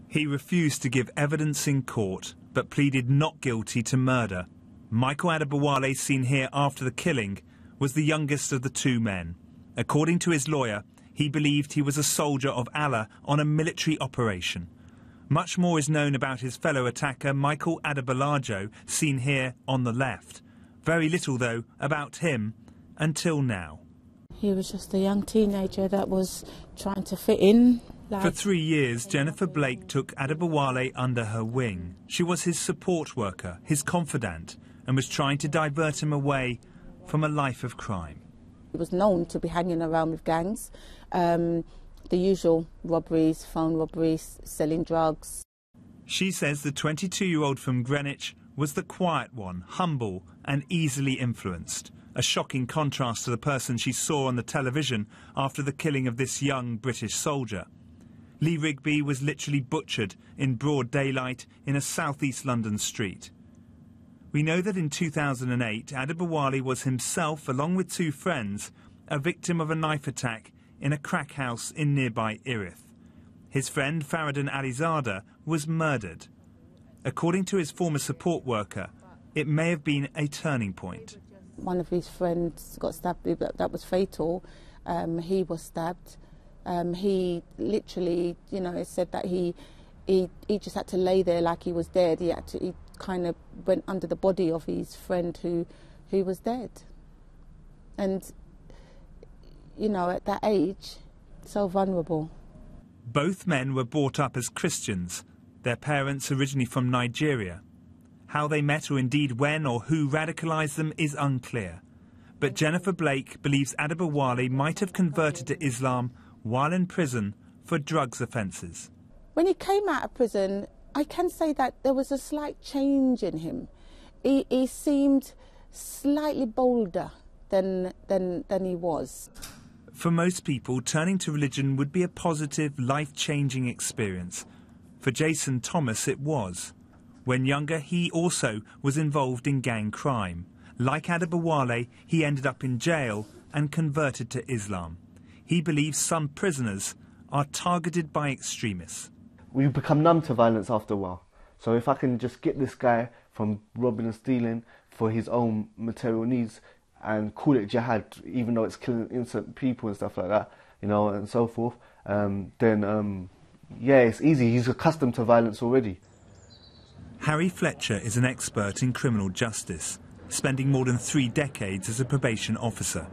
He refused to give evidence in court, but pleaded not guilty to murder. Michael Adebowale, seen here after the killing, was the youngest of the two men. According to his lawyer, he believed he was a soldier of Allah on a military operation. Much more is known about his fellow attacker, Michael Adebowale, seen here on the left. Very little, though, about him until now. He was just a young teenager that was trying to fit in. For 3 years, Jennifer Blake took Adebowale under her wing. She was his support worker, his confidant, and was trying to divert him away from a life of crime. He was known to be hanging around with gangs, the usual robberies, phone robberies, selling drugs. She says the 22-year-old from Greenwich was the quiet one, humble and easily influenced. A shocking contrast to the person she saw on the television after the killing of this young British soldier. Lee Rigby was literally butchered in broad daylight in a southeast London street. We know that in 2008, Adebowale was himself, along with two friends, a victim of a knife attack in a crack house in nearby Erith. His friend, Faridun Alizada, was murdered. According to his former support worker, it may have been a turning point. One of his friends got stabbed, that was fatal. He was stabbed. He literally, you know, said that he just had to lay there like he was dead. He kind of went under the body of his friend who was dead. And, you know, at that age, so vulnerable. Both men were brought up as Christians, their parents originally from Nigeria. How they met, or indeed when or who radicalised them, is unclear. But Jennifer Blake believes Adebowale might have converted to Islam while in prison for drugs offences. When he came out of prison, I can say that there was a slight change in him. He seemed slightly bolder than he was. For most people, turning to religion would be a positive, life-changing experience. For Jason Thomas, it was. When younger, he also was involved in gang crime. Like Adebowale, he ended up in jail and converted to Islam. He believes some prisoners are targeted by extremists. We become numb to violence after a while. So if I can just get this guy from robbing and stealing for his own material needs and call it jihad, even though it's killing innocent people and stuff like that, you know, and so forth, then yeah, it's easy. He's accustomed to violence already. Harry Fletcher is an expert in criminal justice, spending more than 3 decades as a probation officer.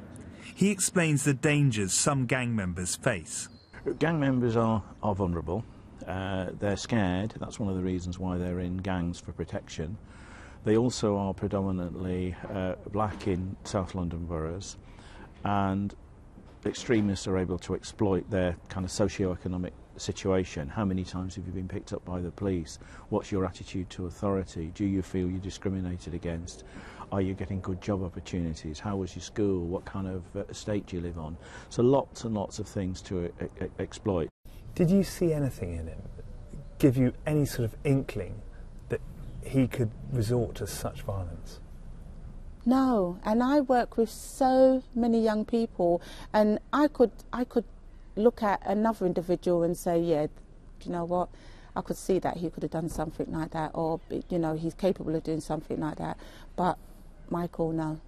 He explains the dangers some gang members face. Gang members are vulnerable. They're scared. That's one of the reasons why they're in gangs, for protection. They also are predominantly black in South London boroughs, and extremists are able to exploit their kind of socio-economic situation. How many times have you been picked up by the police? What's your attitude to authority? Do you feel you're discriminated against? Are you getting good job opportunities? How was your school? What kind of estate do you live on? So lots and lots of things to exploit. Did you see anything in him give you any sort of inkling that he could resort to such violence? No, and I work with so many young people, and I could look at another individual and say, yeah, do you know what, I could see that he could have done something like that, or, you know, he's capable of doing something like that. But Michael, no.